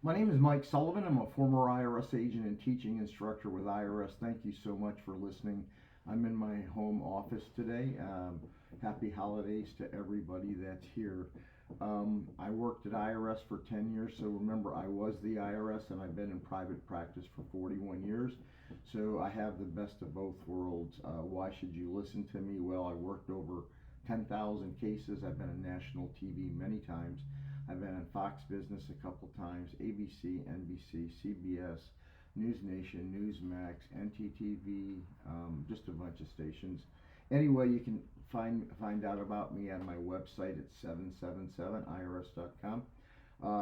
My name is Mike Sullivan. I'm a former IRS agent and teaching instructor with IRS. Thank you so much for listening. I'm in my home office today. Happy holidays to everybody that's here. I worked at IRS for 10 years, so remember I was the IRS and I've been in private practice for 41 years. So I have the best of both worlds. Why should you listen to me? Well, I worked over 10,000 cases. I've been on national TV many times. I've been on Fox Business a couple times, ABC, NBC, CBS, News Nation, Newsmax, NTTV, just a bunch of stations. Anyway, you can find out about me on my website at 777irs.com.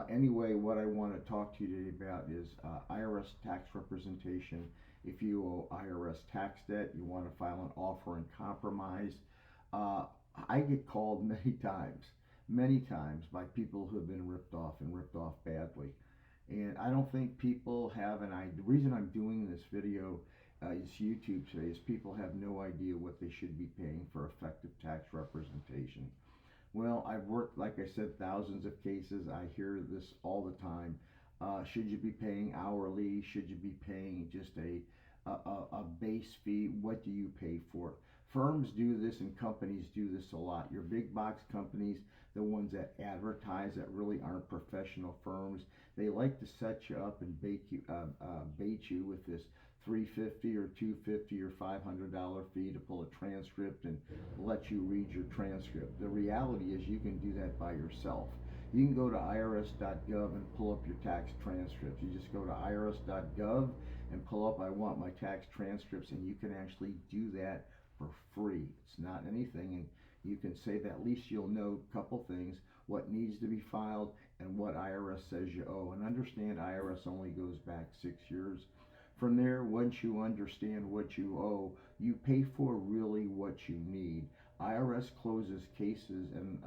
Anyway, what I want to talk to you today about is IRS tax representation. If you owe IRS tax debt, you want to file an offer in compromise. I get called many times by people who have been ripped off and ripped off badly. And I don't think people have an idea. The reason I'm doing this video is YouTube today is people have no idea what they should be paying for effective tax representation. Well, I've worked, like I said, thousands of cases. I hear this all the time. Should you be paying hourly? Should you be paying just a base fee? What do you pay for? Firms do this and companies do this a lot. Your big box companies, the ones that advertise that really aren't professional firms, they like to set you up and bait you with this $350 or $250 or $500 fee to pull a transcript and let you read your transcript. The reality is you can do that by yourself. You can go to irs.gov and pull up your tax transcripts. You just go to irs.gov and pull up, I want my tax transcripts, and you can actually do that for free. It's not anything, and you can save. At least you'll know a couple things: what needs to be filed and what IRS says you owe. And understand, IRS only goes back 6 years. From there, once you understand what you owe, you pay for really what you need. IRS closes cases in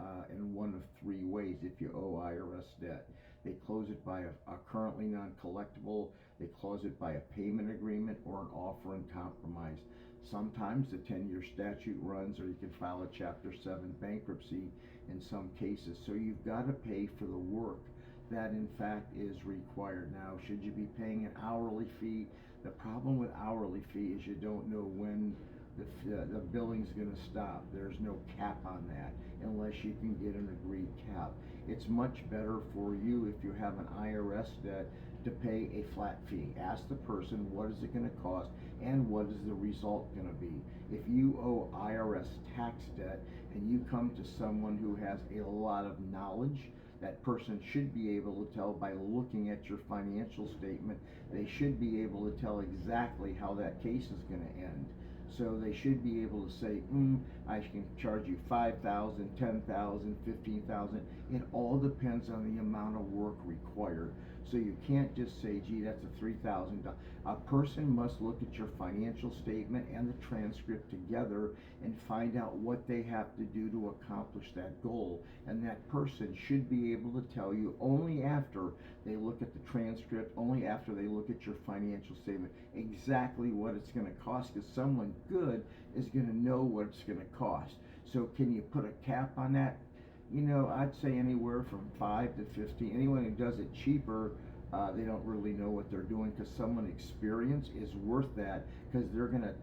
one of three ways if you owe IRS debt. They close it by a currently non-collectible, they close it by a payment agreement, or an offer in compromise. Sometimes the 10-year statute runs, or you can file a Chapter 7 bankruptcy in some cases. So you've got to pay for the work that in fact is required. Now, should you be paying an hourly fee? The problem with hourly fee is you don't know when the billing's going to stop. There's no cap on that unless you can get an agreed cap. It's much better for you if you have an IRS debt to pay a flat fee. Ask the person, what is it going to cost and what is the result going to be? If you owe IRS tax debt and you come to someone who has a lot of knowledge, that person should be able to tell by looking at your financial statement. They should be able to tell exactly how that case is going to end. So they should be able to say, I can charge you $5,000, $10,000, $15,000. It all depends on the amount of work required. So you can't just say, gee, that's a $3,000. A person must look at your financial statement and the transcript together and find out what they have to do to accomplish that goal. And that person should be able to tell you only after they look at the transcript, only after they look at your financial statement, exactly what it's going to cost, because someone good is going to know what it's going to cost. So can you put a cap on that? You know, I'd say anywhere from 5 to 50. Anyone who does it cheaper, they don't really know what they're doing, because someone experienced is worth that, because they're gonna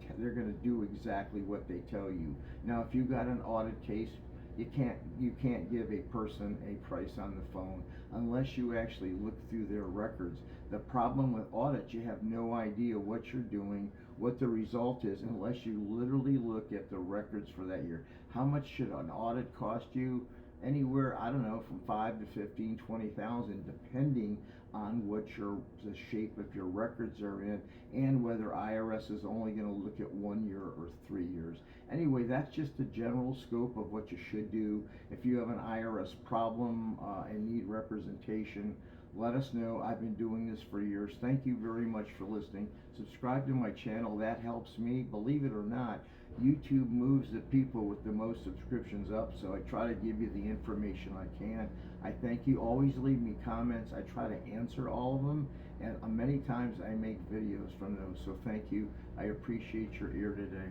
do exactly what they tell you. Now, if you've got an audit case, you can't give a person a price on the phone unless you actually look through their records. The problem with audit, you have no idea what you're doing, what the result is, unless you literally look at the records for that year. How much should an audit cost you? Anywhere, I don't know, from 5 to 15, 20,000, depending on what the shape of your records are in, and whether IRS is only going to look at 1 year or 3 years. Anyway, that's just the general scope of what you should do. If you have an IRS problem and need representation, let us know. I've been doing this for years. Thank you very much for listening. Subscribe to my channel. That helps me. Believe it or not, YouTube moves the people with the most subscriptions up, so I try to give you the information I can. I thank you. Always leave me comments. I try to answer all of them, and many times I make videos from those. So thank you. I appreciate your ear today.